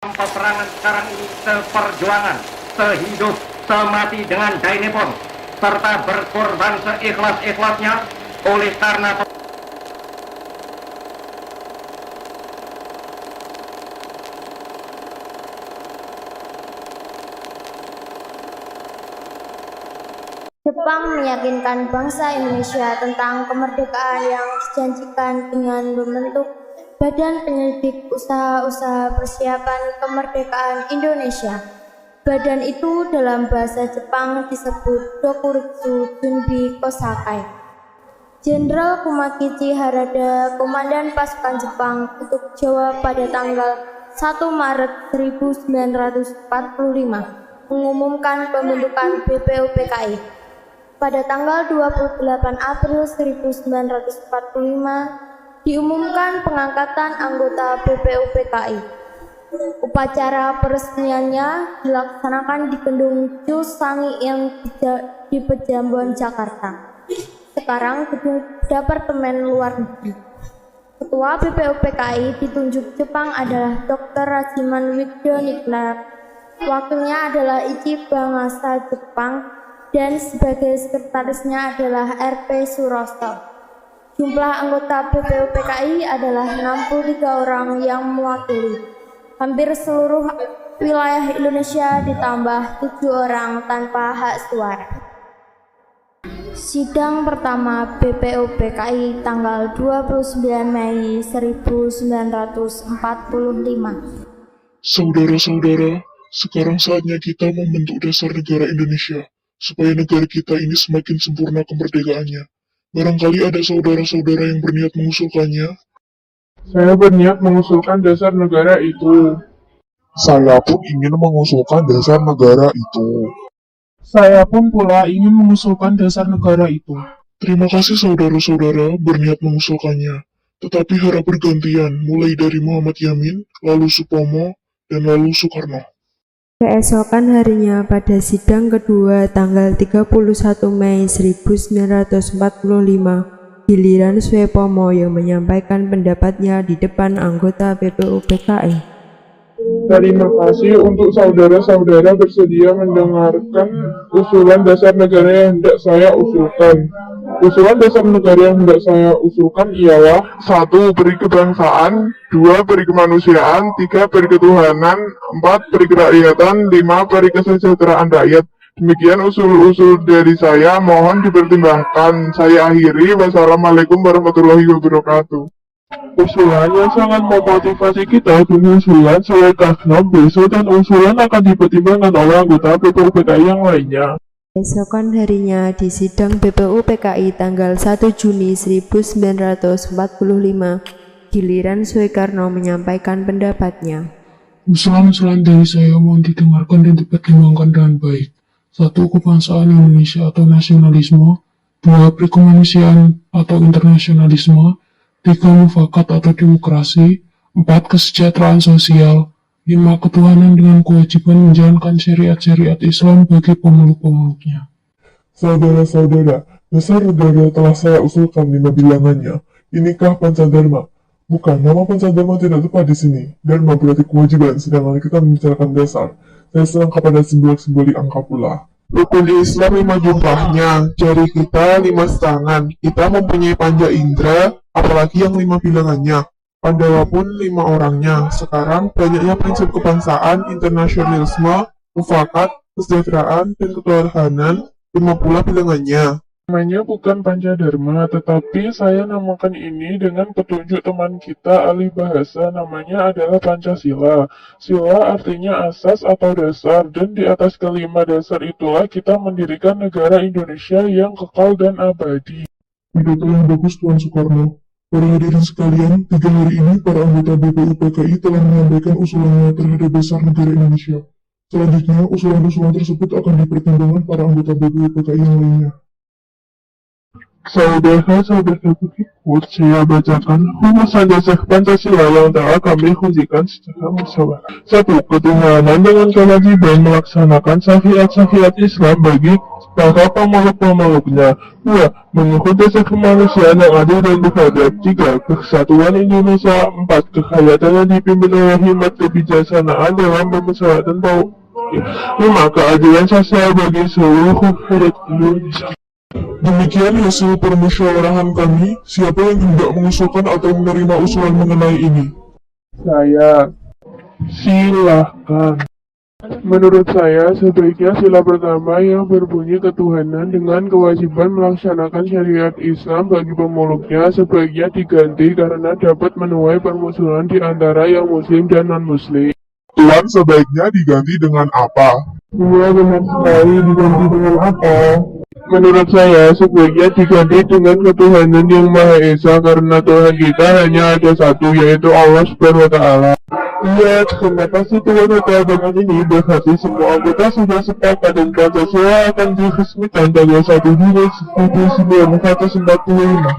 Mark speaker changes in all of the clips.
Speaker 1: Peperangan sekarang ini seperjuangan, sehidup, semati dengan Dai Nippon, serta berkorban seikhlas-ikhlasnya oleh karena
Speaker 2: Jepang meyakinkan bangsa Indonesia tentang kemerdekaan yang dijanjikan dengan membentuk Badan Penyelidik Usaha-Usaha Persiapan Kemerdekaan Indonesia. Badan itu dalam bahasa Jepang disebut Dokuritsu Junbi Kosakai. Jenderal Kumakichi Harada, Komandan Pasukan Jepang untuk Jawa pada tanggal 1 Maret 1945, mengumumkan pembentukan BPUPKI. Pada tanggal 28 April 1945, diumumkan pengangkatan anggota BPUPKI. Upacara peresmiannya dilaksanakan di Gedung Chusangi yang di Petamburan, Jakarta. Sekarang Gedung Departemen Luar Negeri. Ketua BPUPKI ditunjuk Jepang adalah Dr. Rajiman Widyonigrat. Wakilnya adalah Ichi Bangasa Jepang dan sebagai sekretarisnya adalah RP Suroso. Jumlah anggota BPUPKI adalah 63 orang yang mewakili hampir seluruh wilayah Indonesia ditambah 7 orang tanpa hak suara. Sidang pertama BPUPKI tanggal 29 Mei 1945.
Speaker 3: Saudara-saudara, sekarang saatnya kita membentuk dasar negara Indonesia, supaya negara kita ini semakin sempurna kemerdekaannya. Barangkali ada saudara-saudara yang berniat mengusulkannya.
Speaker 4: Saya berniat mengusulkan dasar negara itu.
Speaker 3: Saya pun ingin mengusulkan dasar negara itu.
Speaker 4: Saya pun pula ingin mengusulkan dasar negara itu.
Speaker 3: Terima kasih saudara-saudara berniat mengusulkannya. Tetapi harap bergantian, mulai dari Muhammad Yamin, lalu Supomo, dan lalu Soekarno.
Speaker 5: Keesokan harinya pada sidang kedua tanggal 31 Mei 1945, giliran Suepomo yang menyampaikan pendapatnya di depan anggota BPUPKI.
Speaker 4: Terima kasih untuk saudara-saudara bersedia mendengarkan usulan dasar negara yang hendak saya usulkan. Usulan dasar negara yang hendak saya usulkan ialah 1. Beri kebangsaan, 2. Beri kemanusiaan, 3. Beri ketuhanan, 4. Beri kerakyatan, 5. Beri kesejahteraan rakyat. Demikian usul-usul dari saya, mohon dipertimbangkan. Saya akhiri, wassalamualaikum warahmatullahi wabarakatuh. Usulan yang sangat memotivasi kita dengan usulan saya karena besok dan usulan akan dipertimbangkan oleh anggota BPUPKI yang lainnya.
Speaker 5: Keesokan harinya di sidang BPUPKI tanggal 1 Juni 1945, giliran Soekarno menyampaikan pendapatnya.
Speaker 3: Usulan-usulan dari saya mohon didengarkan dan dipertimbangkan dengan baik. 1. Kebangsaan Indonesia atau nasionalisme. 2. Perkemanusiaan atau internasionalisme. 3. Mufakat atau demokrasi. 4. Kesejahteraan sosial. 5. Ketuhanan dengan kewajiban menjalankan syariat-syariat Islam bagi pemeluk-pemeluknya.
Speaker 4: Saudara-saudara, dasar negara telah saya usulkan 5 bilangannya. Inikah Pancadharma? Bukan, nama Pancadharma tidak tepat di sini. Dharma berarti kewajiban, sedangkan kita membicarakan dasar. Saya senang kepada simbol-simbol di angka pula. Rukun Islam 5 jumlahnya, jari kita 5 setangan. Kita mempunyai panca indera, apalagi yang 5 bilangannya. Pandawa pun 5 orangnya. Sekarang banyaknya prinsip kebangsaan, internasionalisme, mufakat, kesejahteraan, dan ketuhanan, 5 pula bilangannya. Namanya bukan Pancadharma, tetapi saya namakan ini dengan petunjuk teman kita ahli bahasa, namanya adalah Pancasila. Sila artinya asas atau dasar, dan di atas kelima dasar itulah kita mendirikan negara Indonesia yang kekal dan abadi.
Speaker 3: Pidato yang bagus Tuan Soekarno. Para hadirin sekalian, 3 hari ini para anggota BPUPKI telah menyampaikan usulannya terhadap dasar negara Indonesia. Selanjutnya, usulan-usulan tersebut akan dipertimbangkan para anggota BPUPKI yang lainnya.
Speaker 4: Saudara-saudara berikut saya bacakan rumusan dasar Pancasila yang telah kami ujikan secara musyawarah. 1. Ketuhanan dengan kewajiban melaksanakan syariat-syariat Islam bagi maka pemeluk-pemeluknya. 2. Mengikuti dasar kemanusiaan yang adil dan beradab. 3. Kesatuan Indonesia. 4. Kekayaan yang dipimpin oleh hikmat kebijaksanaan dalam permusyawaratan 5. Keadilan sosial bagi seluruh rakyat Indonesia.
Speaker 3: Demikian hasil permusyawarahan kami. Siapa yang hendak mengusulkan atau menerima usulan mengenai ini?
Speaker 4: Saya. Silahkan. Menurut saya, sebaiknya sila pertama yang berbunyi ketuhanan dengan kewajiban melaksanakan syariat Islam bagi pemeluknya sebaiknya diganti karena dapat menuai permusuhan di antara yang muslim dan non-muslim.
Speaker 3: Tuan, sebaiknya diganti dengan apa?
Speaker 4: Iya, benar sekali. Diganti dengan apa? Menurut saya, sebaiknya diganti dengan ketuhanan yang Maha Esa karena Tuhan kita hanya ada satu, yaitu Allah Subhanahu wa Ta'ala. Iya, terima kasih Tuhan atas dengan ini. Berarti semua anggota sudah sepakat dan Pancasila akan diresmikan tanggal 1 Juni 1945.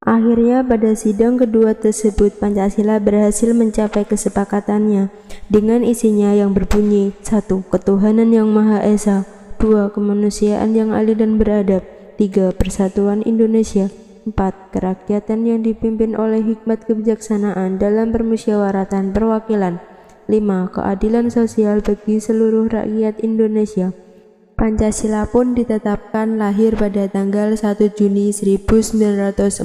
Speaker 5: Akhirnya pada sidang kedua tersebut Pancasila berhasil mencapai kesepakatannya dengan isinya yang berbunyi 1. Ketuhanan yang Maha Esa, 2. Kemanusiaan yang adil dan beradab, 3. Persatuan Indonesia, 4. Kerakyatan yang dipimpin oleh hikmat kebijaksanaan dalam permusyawaratan perwakilan, 5. Keadilan sosial bagi seluruh rakyat Indonesia. Pancasila pun ditetapkan lahir pada tanggal 1 Juni 1945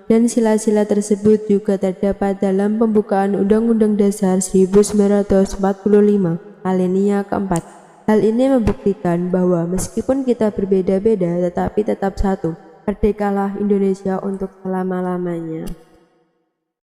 Speaker 5: dan sila-sila tersebut juga terdapat dalam pembukaan Undang-Undang Dasar 1945 alinea keempat. Hal ini membuktikan bahwa meskipun kita berbeda-beda tetapi tetap satu. Merdekalah Indonesia untuk selama-lamanya.